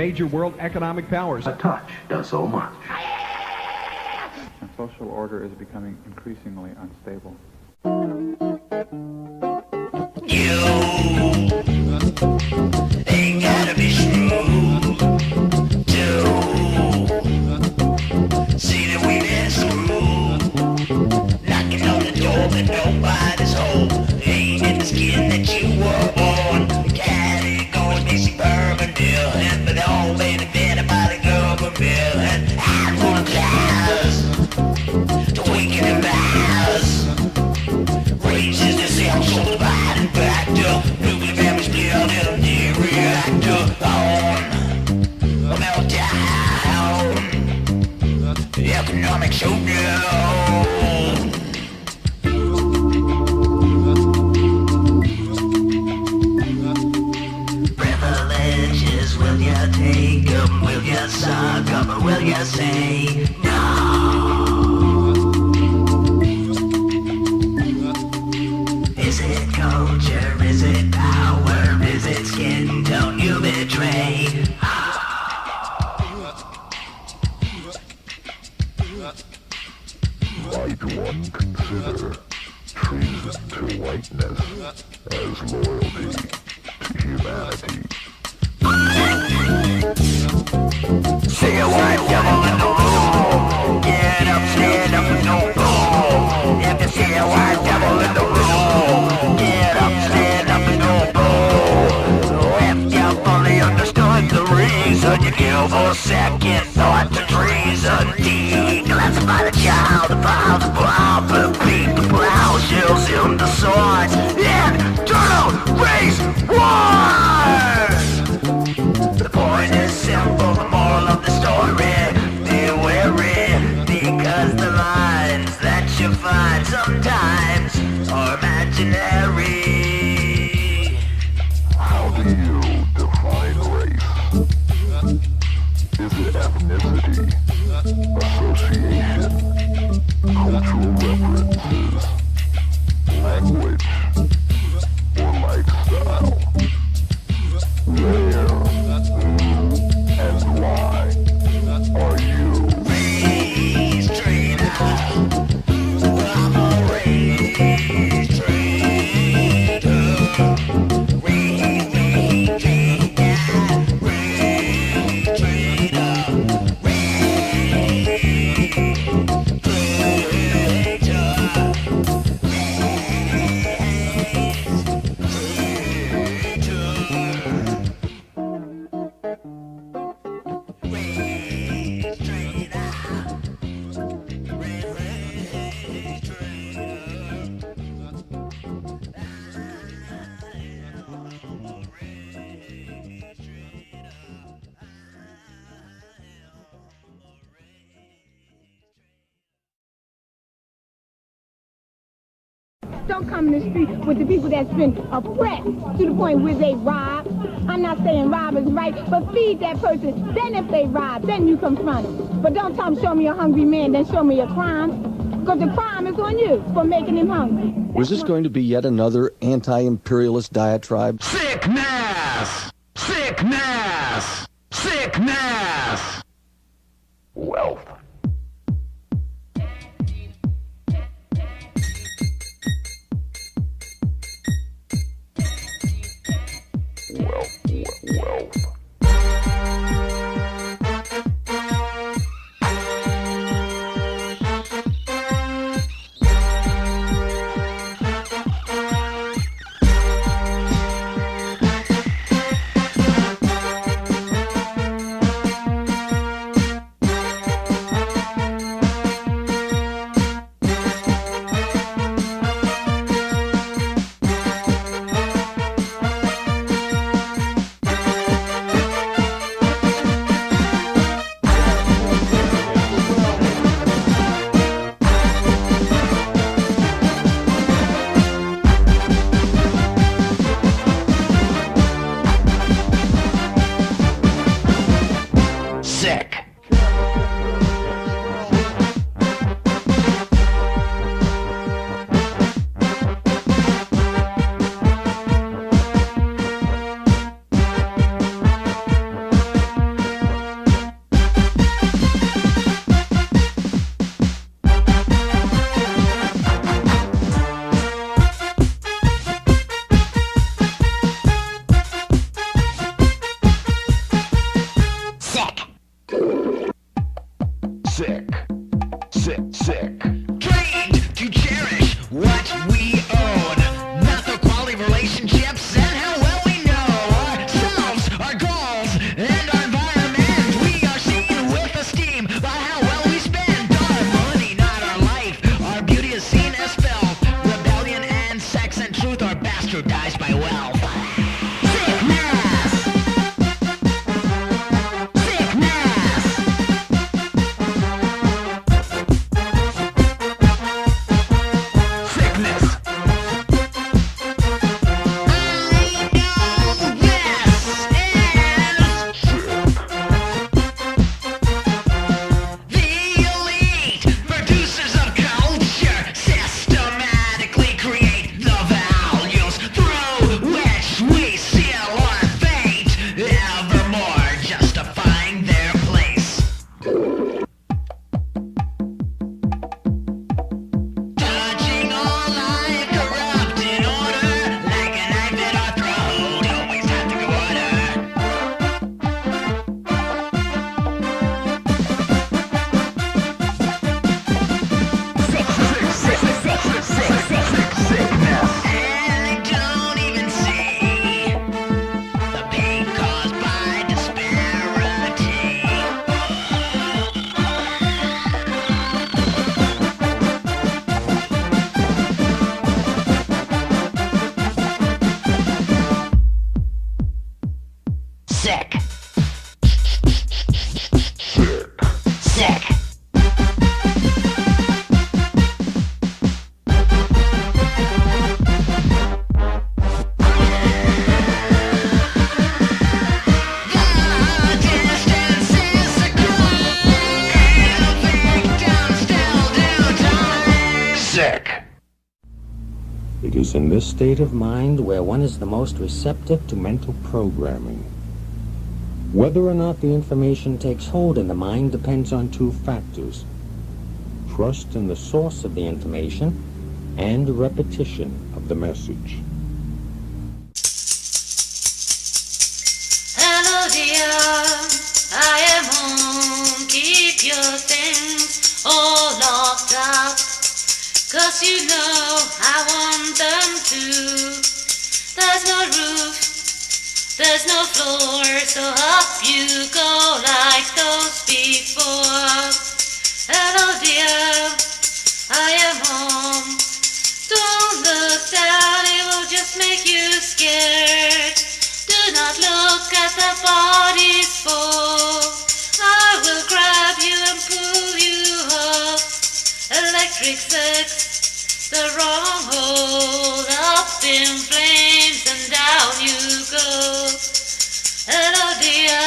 major world economic powers. A touch does so much. And social order is becoming increasingly unstable. You ain't gotta be shrewd to see that we've been screwed. Knocking on the door but nobody's home. Ain't in the skin that you were born. Caddy goes missing Perversion, but the old lady been about a Coprophiliac. And I'm going to class to weaken the mass. Raises the cell so divided factor. Nuclear family split in the reactor. On a meltdown. Economic showdown. Privileges, will you take them? Will you suck them? Or will you say no? Is it culture? Is it power? Is it skin tone you betray? Might one consider treason to whiteness as loyalty to humanity? See a white devil in the room. Get up, stand up, and don't go. If you see a white devil in the room, get up, stand up, and don't go. If you fully understood the reason, you give a second thought to treason. Declassify the child, the power, the proper, beat the plow, shells in the swords. Internal race wars! The point is simple, the moral of the story. Be wary, because the lines that you find sometimes are imaginary. How do you define race? Is it ethnicity, association, cultural references, language, or lifestyle? Where, who, and why are you? Race Traitor. I'm a race traitor. Race traitor. Race traitor. Don't come in the street with the people that's been oppressed to the point where they rob. I'm not saying rob is right, but feed that person. Then if they rob, then you confront them. But don't tell them, show me a hungry man, then show me a crime. Because the crime is on you for making him hungry. Was this going to be yet another anti-imperialist diatribe? Sickness! Sickness! Sickness! Wealth. Wealth. Sick. Sick. Sick. Trained to cherish what we own. Not the quality relationships and how well we know ourselves, our goals, and our environment. We are seen with esteem by how well we spend our money, not our life. Our beauty is seen as filth. Rebellion and sex and truth are bastardized by wealth. It is in this state of mind where one is the most receptive to mental programming. Whether or not the information takes hold in the mind depends on two factors: trust in the source of the information and repetition of the message. Hello dear, I am home. Keep your things all locked up, 'cause you know I want them to. There's no roof, there's no floor, so up you go like those before. Hello dear, I am home. Don't look down, it will just make you scared. Do not look at the bodies fall. I will grab you and pull you up. Electric sex, the wrong hole, up in flames and down you go. Hello dear,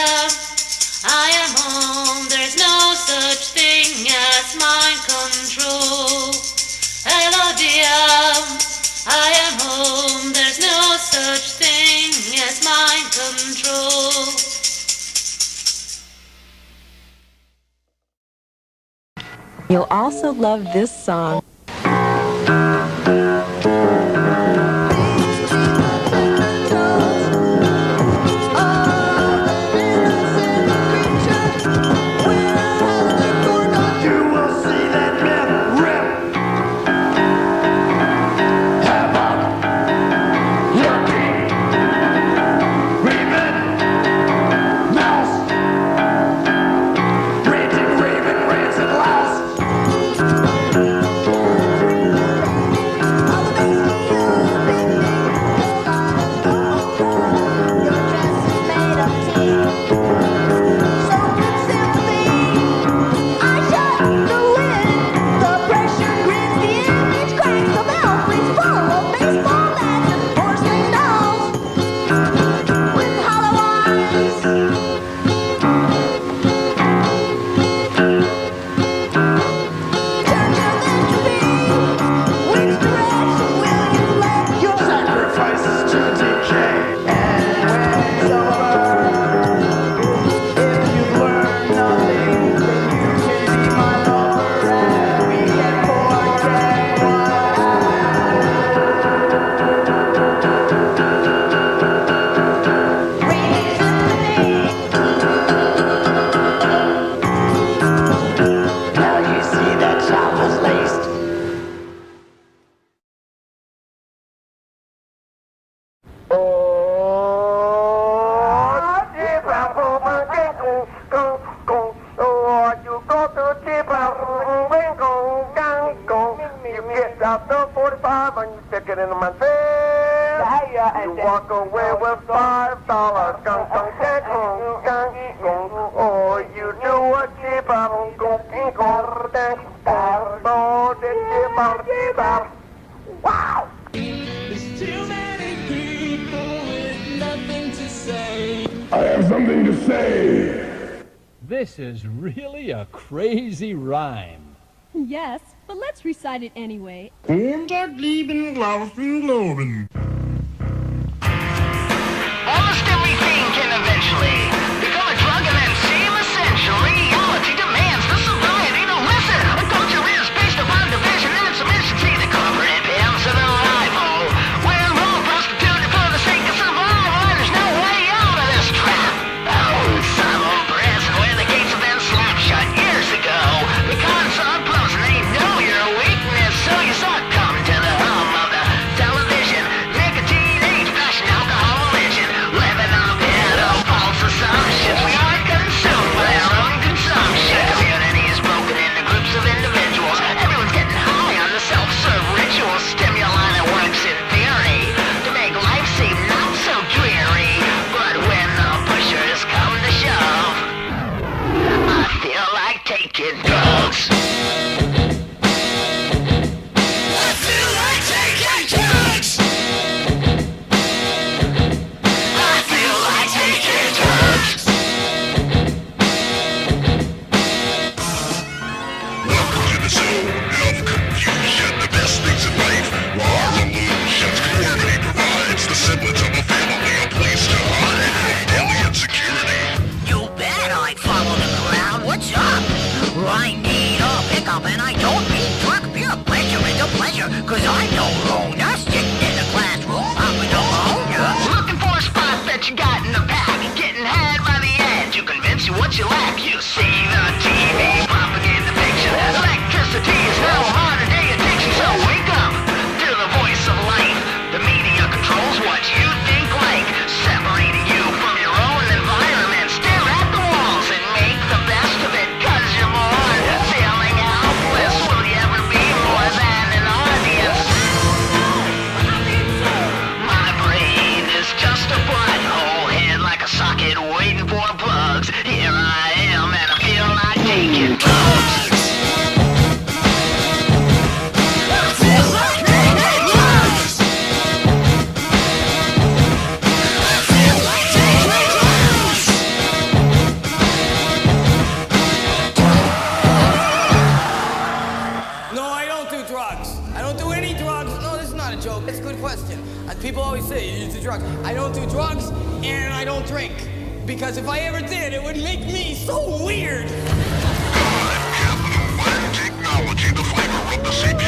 I am home. There's no such thing as mind control. Hello dear, I am home. There's no such thing as mind control. You'll also love this song. $5 and you stick it into my face. You walk away with $5. Gunk, gunk, gunk, gunk, gunk, gunk. Or you do a cheap out. Wow! There's too many people with nothing to say. I have something to say. This is really a crazy rhyme. Yes, but let's recite it anyway. Und lieben, laufen, loben. Almost everything can eventually become a drug and then seem essential. Reality demands the sobriety to listen. A culture is based upon division and submission. See the corporate pimps of the rival. We're all prostituted for the sake of survival. And there's no way out of this trap. Oh, some prison where the gates have been slapped shut years ago. Because of close and they know your weakness, so you succumb to the hum of the television. Nicotine, age, fashion, alcohol, religion. Living up in of false assumptions. We are consumed by our own consumption. Community is broken into groups of individuals. Everyone's getting high on the self-serve ritual stimuli that works in theory to make life seem not so dreary. But when the pushers come to shove, I feel like taking drugs. I feel like taking drugs. I feel like taking drugs. Welcome to the zone of confusion. The best things in life are illusions. Conformity provides the semblance of a family, a place to hide from daily insecurity. You bet I'd follow the crowd. What's up? I need a pickup and I don't mean drug. Peer pleasure is a pleasure, cause I'm no loner. Sitting in the classroom, popping ammonia. Looking for a spot that you got in the pack. Getting had by the ad to convince you what you lack. You see the TV propaganda fiction. Electricity is now a modern day addiction. So wake up to the voice of life. The media controls what you think like. Separating you from your own environment. Stare at the walls and make the best of it. Cause you're born feeling helpless. Will you ever be more than an audience? My brain is just a butthole head like a socket waiting for plugs. Here I am and I feel like taking drugs. I feel like taking drugs. I feel like taking drugs. No, I don't do drugs. I don't do any drugs. No, this is not a joke. It's a good question. People always say you do drugs. I don't do drugs and I don't drink. Because if I ever did, it would make me so weird. Technology, the flavor of the savior.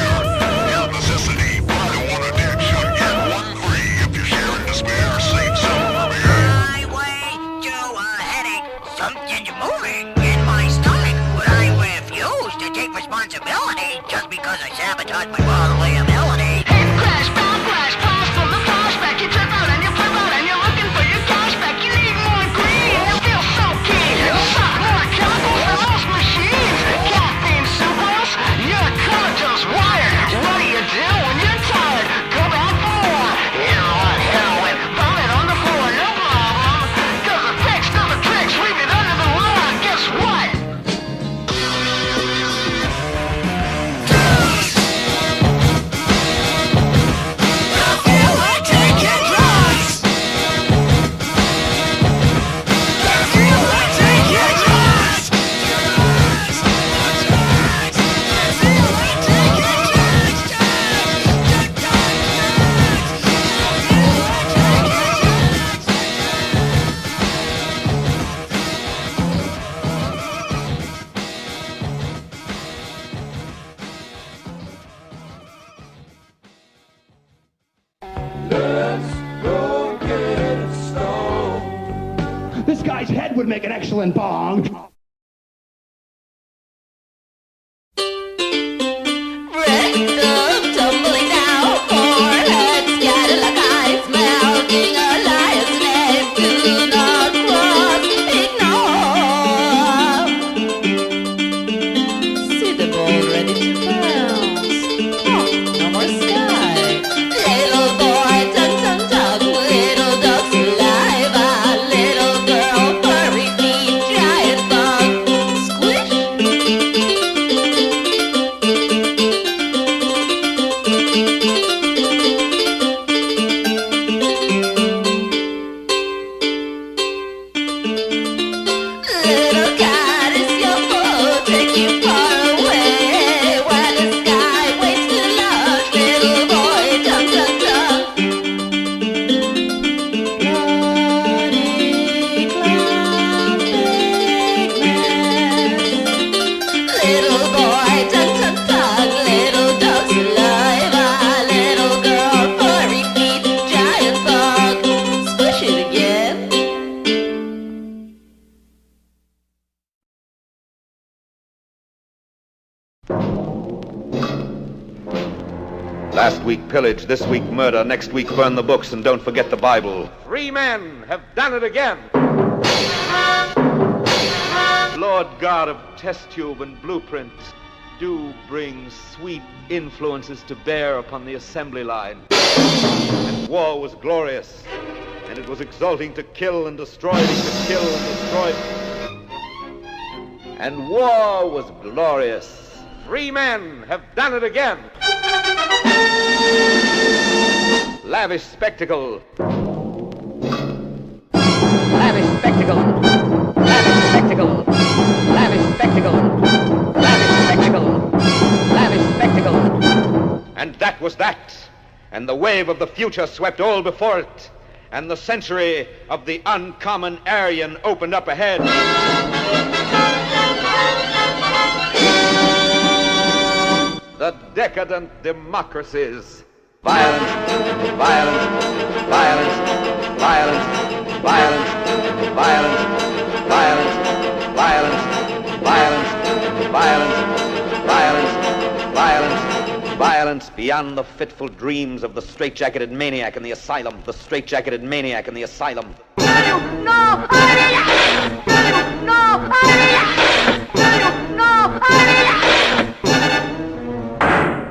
Your necessity, buy one addiction, get one free. If you share in despair, save some for me. Highway to a headache. Something's moving in my stomach. But I refuse to take responsibility just because I sabotaged my bodily ability. Hit crash, backlash, blast from the flashback. You trip out and you flip out and you're looking for your cash back. You need more green. You feel so keen. You suck more chemicals than most machines. Caffeine supers. You're comatose wired. What do you do when you're tired? Go back for more. Heroin, vomit on the floor, no problem. Does the fix, does the trick, sweep it under the rug. Guess what? I feel like taking drugs. I feel like taking drugs. I feel like taking drugs. This guy's head would make an excellent bong. Rectum tumbling down, forehead scattered like ice, melting a lion's name. Do not cross, ignore. See the ball ready to bounce. Oh, no more sky. Last week pillage, this week murder, next week burn the books, and don't forget the Bible. 3 men have done it again. Lord God of test tube and blueprint, do bring sweet influences to bear upon the assembly line. And war was glorious, and it was exalting to kill and destroy, to kill and destroy. And war was glorious. 3 men have done it again. Lavish spectacle. Lavish spectacle. Lavish spectacle. Lavish spectacle. Lavish spectacle. Lavish spectacle. And that was that. And the wave of the future swept all before it. And the century of the uncommon Aryan opened up ahead. The decadent democracies. Violence, violence, violence, violence, violence, violence, violence, violence, violence, violence, violence, violence, violence beyond the fitful dreams of the straitjacketed maniac in the asylum. The straitjacketed maniac in the asylum.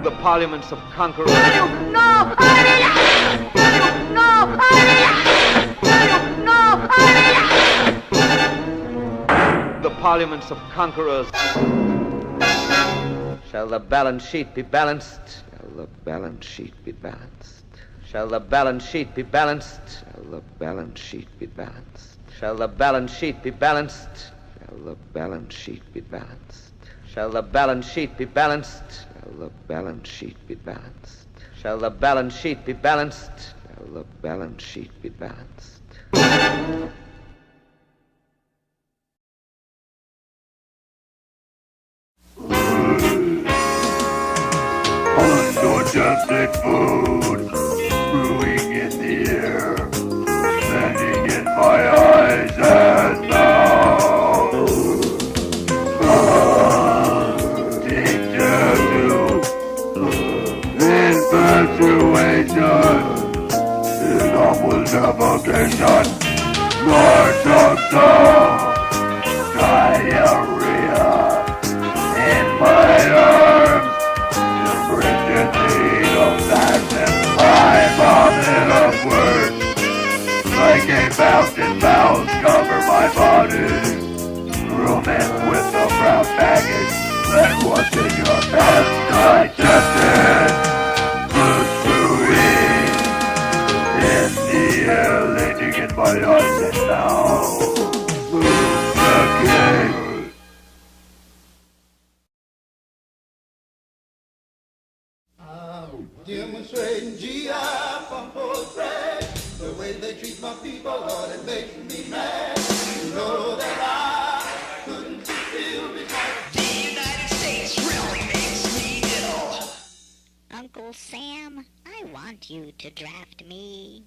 The parliaments of conquerors. The parliaments of conquerors. Shall the balance sheet be balanced? Shall the balance sheet be balanced? Shall the balance sheet be balanced? Shall the balance sheet be balanced? Shall the balance sheet be balanced? Shall the balance sheet be balanced? Shall the balance sheet be balanced? Shall the balance sheet be balanced? Shall the balance sheet be balanced? Shall the balance sheet be balanced? Undigested food, brewing in the air, standing in my eyes and mouth. Infatuation, enough with suffocation, diarrhea in my arms, imprisoned need of passion, my vomit of words, like a mountain mouse cover my body, rooming with the brown baggage that was in your past digested. In the air, landing in my eyes and now again. I'm demonstrating GI from full thread. The way they treat my people, Lord, it makes me mad. You know that I couldn't feel because the United States really makes me ill. Uncle Sam, I want you to draft me.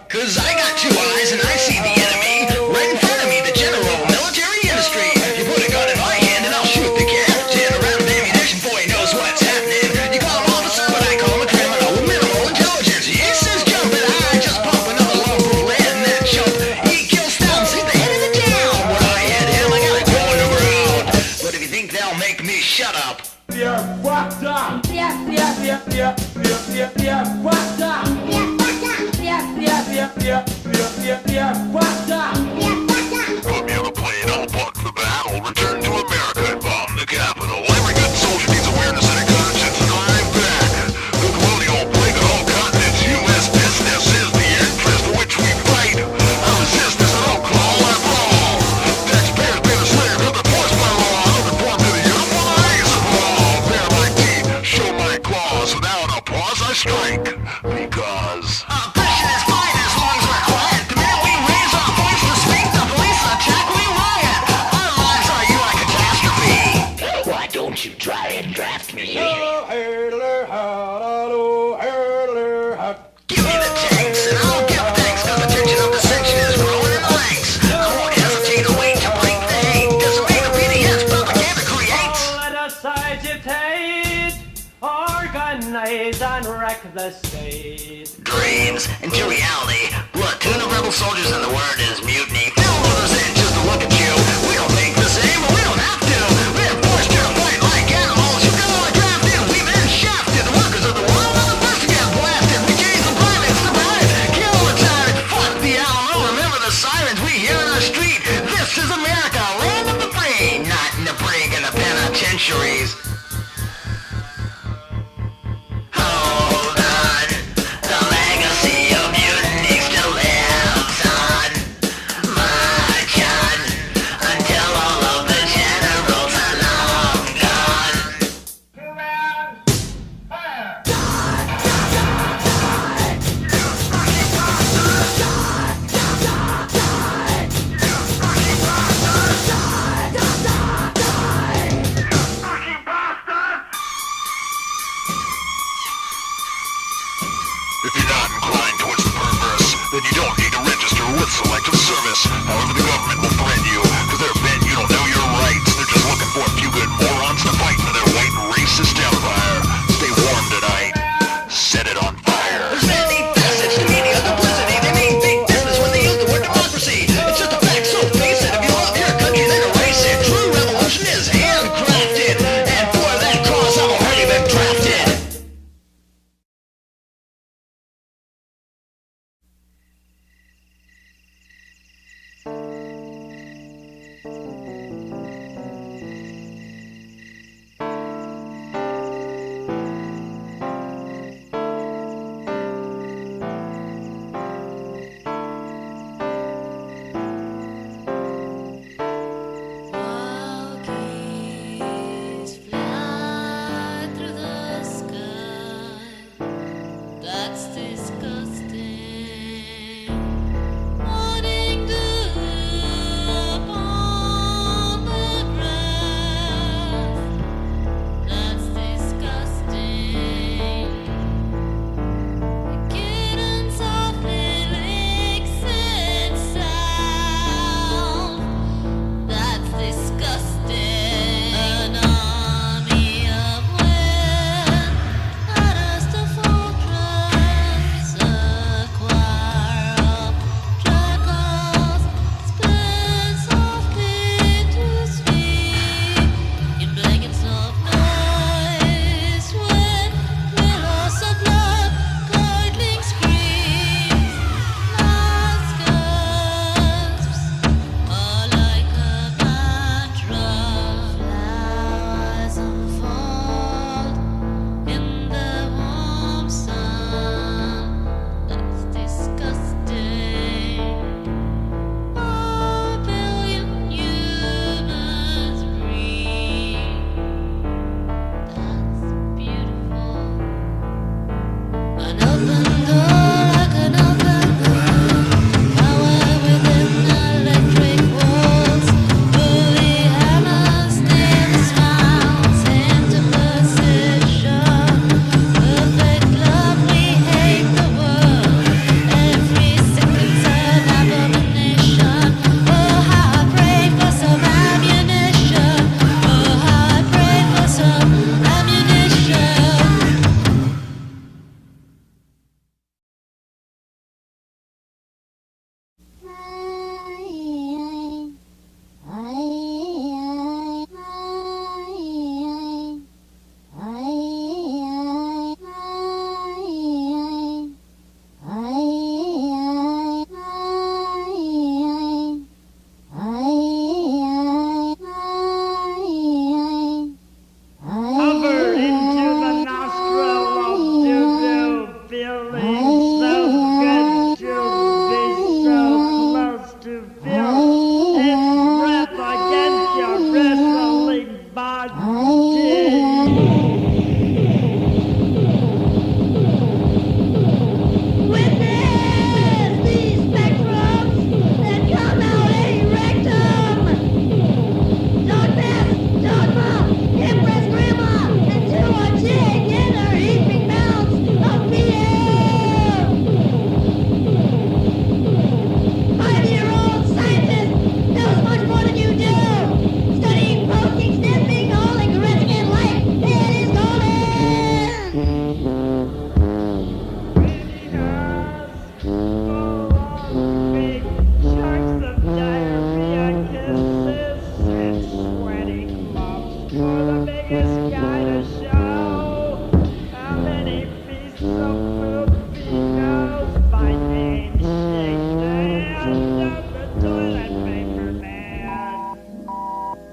Cause I got 2 eyes and I see the enemy right in front of me, the general military industry. You put a gun in my hand and I'll shoot the captain. Around with ammunition, boy knows what's happening. You call him officer, but I call him a criminal with minimal intelligence. He says jump and I just pump another long proof lead in that chump. He kills thumbs, he's the head of the town. When I hit him, I got it going around. But if you think they'll make me shut up, you're fucked up. You're fucked up. You're fucked up. You're fucked up. attack the state. Dreams into reality. Platoon of rebel soldiers and the word is mutiny. Feel others in just to look at you. We don't think the same, but we don't have to. We're forced to fight like animals. You know we're drafted, we've been shafted. The workers of the world are the first to get blasted. We change the privates to private. Kill the tyrants, fuck the Alamo. Remember the sirens we hear in the street. This is America, land of the free. Not in the brig and the penitentiaries. If you're not inclined towards the perverse, then you don't need to register with Selective Service. However, the government will threaten you, because they're betting you don't know your rights. They're just looking for a few good morons to fight for their white racist empire. Stay warm tonight. Set it on fire. There's many facets to media publicity. They mean big business when they use the word democracy. It's just a fact, so face it. If you love your country, then erase it. True revolution is handcrafted, and for that cause I've already been drafted.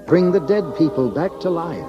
Bring the dead people back to life.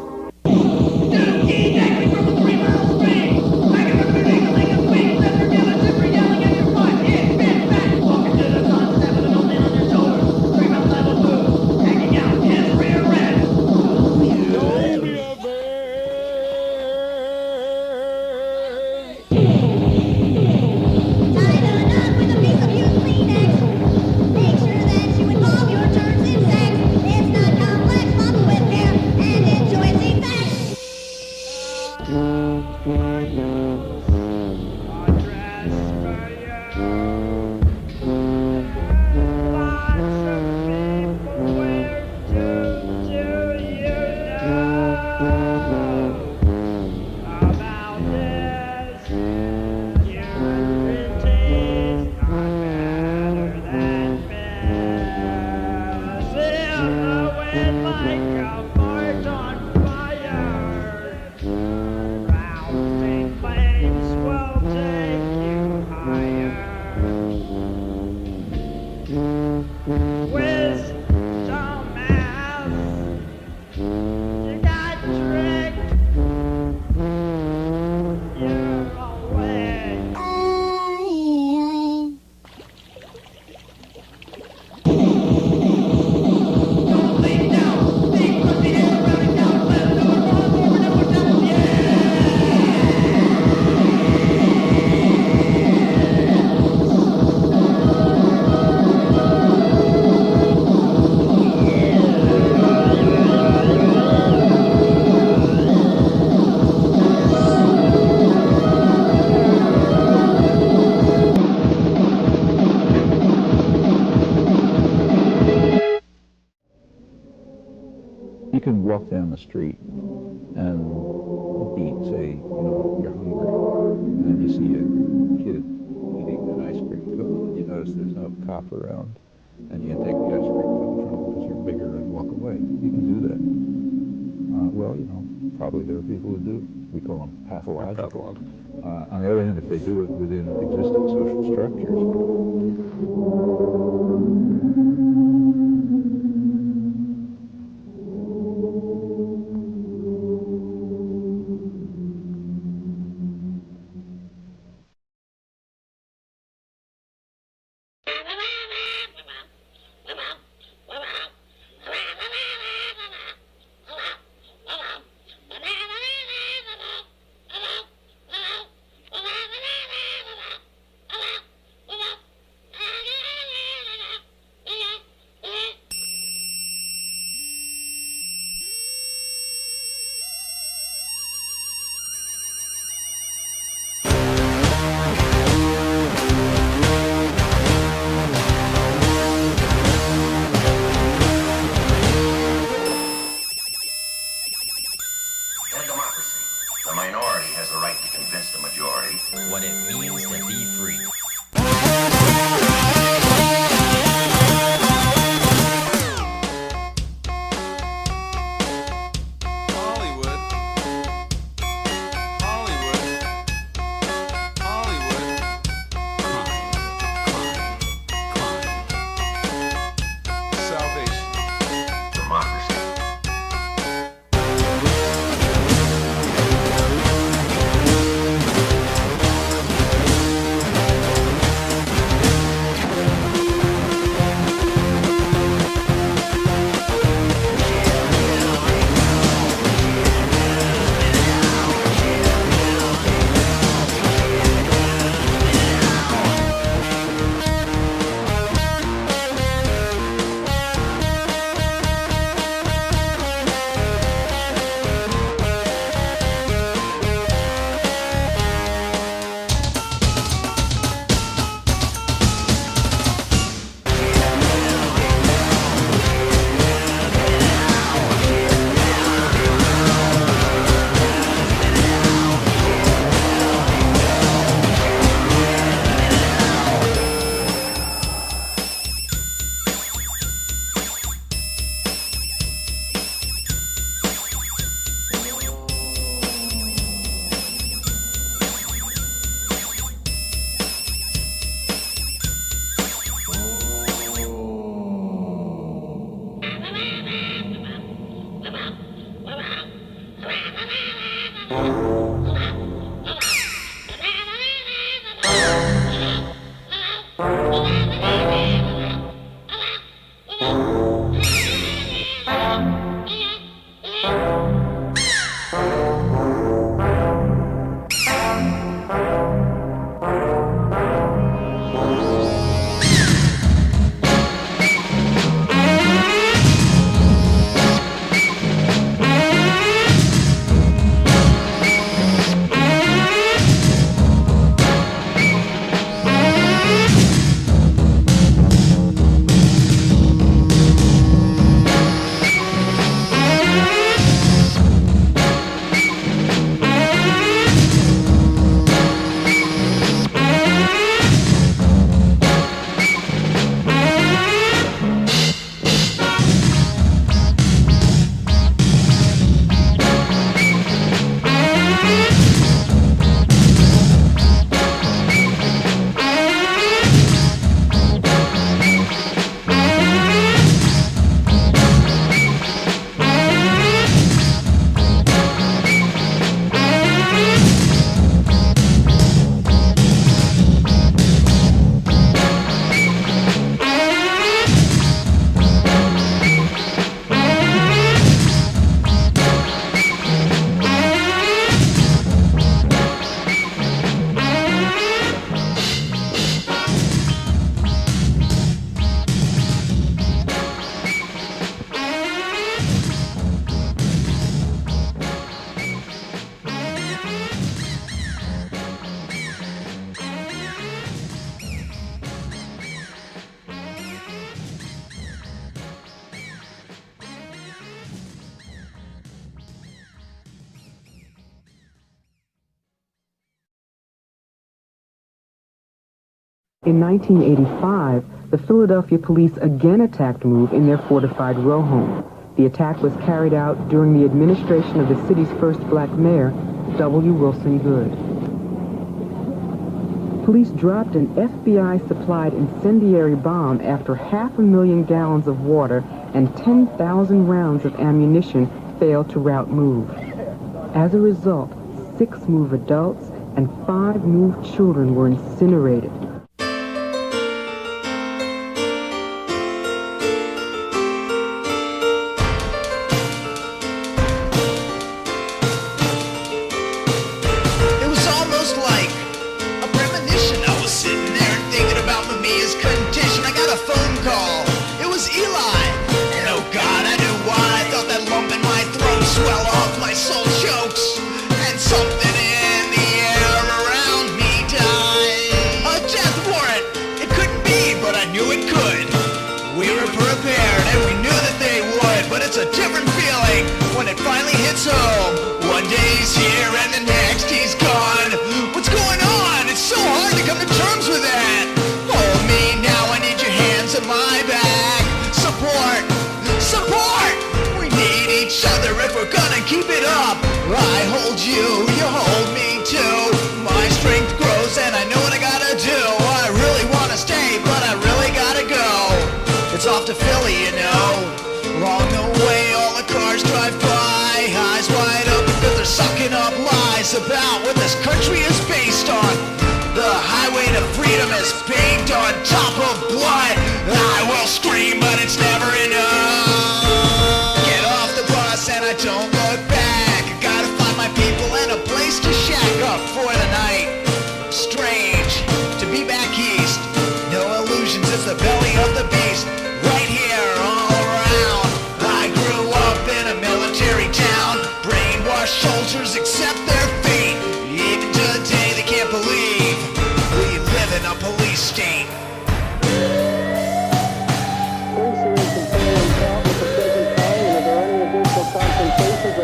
You can walk down the street and eat, say, you're hungry, and you see a kid eating an ice cream cone. You notice there's no cop around, and you can take the ice cream cone from him because you're bigger and walk away. You can do that. Probably there are people who do. We call them pathological. On the other hand, if they do it within existing social structures, what it means to be free. In 1985, the Philadelphia police again attacked Move in their fortified row home. The attack was carried out during the administration of the city's first black mayor, W. Wilson Good. Police dropped an FBI-supplied incendiary bomb after 500,000 gallons of water and 10,000 rounds of ammunition failed to rout Move. As a result, 6 Move adults and 5 Move children were incinerated. To Philly, you know. Along the way, all the cars drive by, eyes wide open because they're sucking up lies about what this country is based on. The highway to freedom is paved on top of blood. I will scream, but it's never enough. Get off the bus and I don't look back. I gotta find my people and a place to shack up for the night. Strange to be back east. No illusions, it's the belly of the beast. Right here, all around. I grew up in a military town. Brainwashed soldiers accept their fate. Even today they can't believe we live in a police state. Police are in control and with the present time, and are there any additional confrontations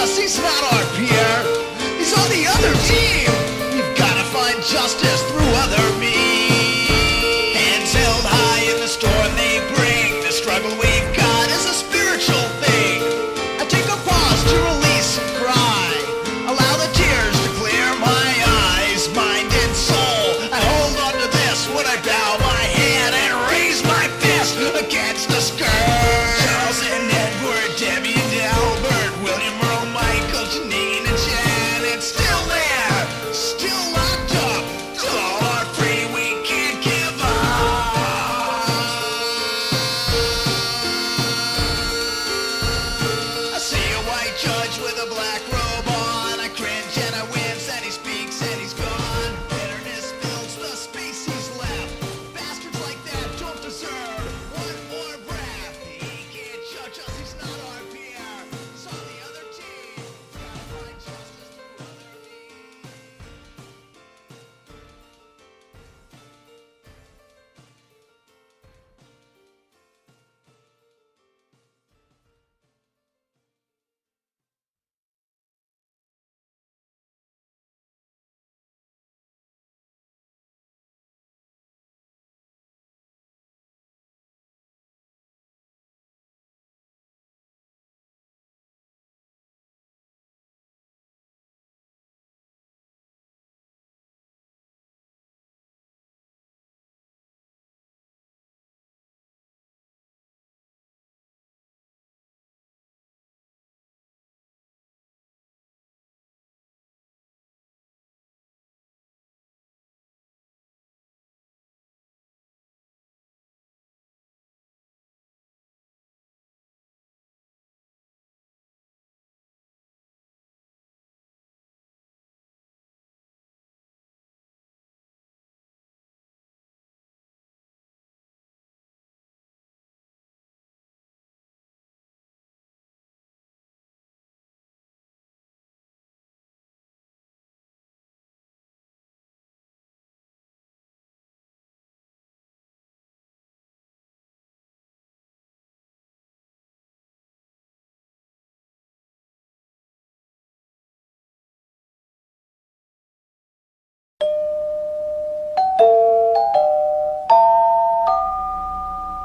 us, he's not our peer. He's on the other team. We've gotta find justice through other means. Hands held high in the storm they bring. The struggle we've got is a spiritual thing. I take a pause to release and cry. Allow the tears to clear my eyes, mind and soul. I hold on to this when I bow my head and raise my fist against the scourge. Charles and Edward, Debbie and Albert, William, Earl, Michael, Janine and Janet, still there, still locked up, till all are free, we can't give up. I see a white judge with a black robe on. I cringe and I wince and he speaks and he's gone. Bitterness fills the space he's left. Bastards like that don't deserve one more breath. He can't judge us, he's not our peer. He's on the other team. Gotta find justice through other means.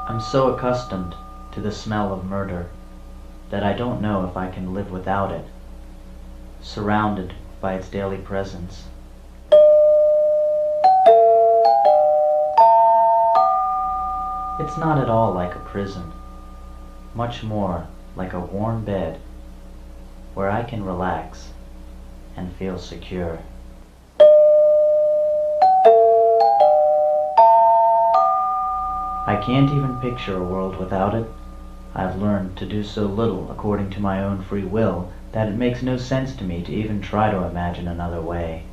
I'm so accustomed to the smell of murder that I don't know if I can live without it, surrounded by its daily presence. It's not at all like a prison, much more like a warm bed where I can relax and feel secure. I can't even picture a world without it. I've learned to do so little according to my own free will that it makes no sense to me to even try to imagine another way.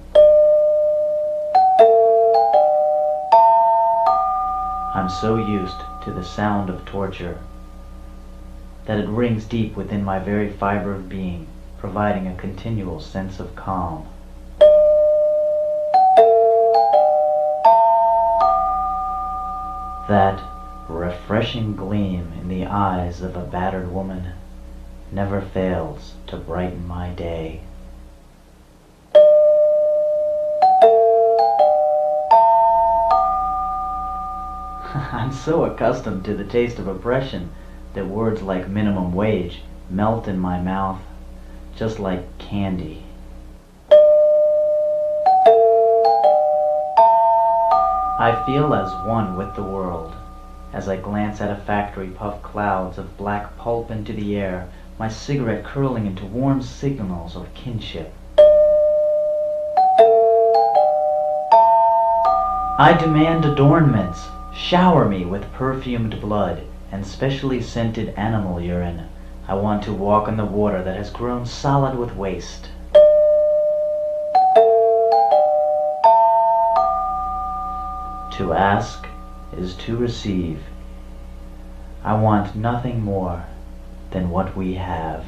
I'm so used to the sound of torture that it rings deep within my very fiber of being, providing a continual sense of calm. That refreshing gleam in the eyes of a battered woman never fails to brighten my day. I'm so accustomed to the taste of oppression that words like minimum wage melt in my mouth just like candy. I feel as one with the world as I glance at a factory puff clouds of black pulp into the air, my cigarette curling into warm signals of kinship. I demand adornments. Shower me with perfumed blood and specially scented animal urine. I want to walk on the water that has grown solid with waste. To ask is to receive. I want nothing more than what we have.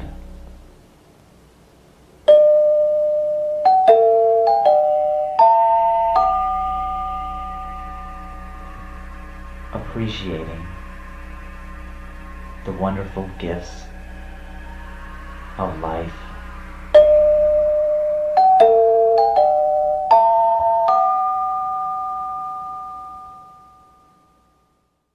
Appreciating the wonderful gifts of life.